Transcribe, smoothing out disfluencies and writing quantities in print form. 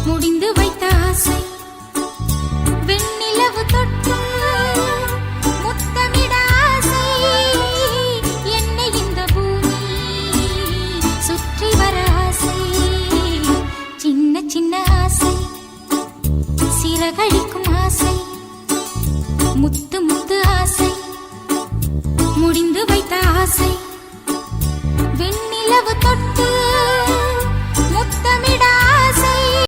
முடிந்து வைத்த ஆசை வெண்ணிலவு தொட்டு முத்தமிட ஆசை என்னை இந்த பூமி சுற்றி வர ஆசை சின்ன சின்ன ஆசை சிறகழிக்கும் ஆசை முத்து முத்து ஆசை முடிந்து வைத்த ஆசை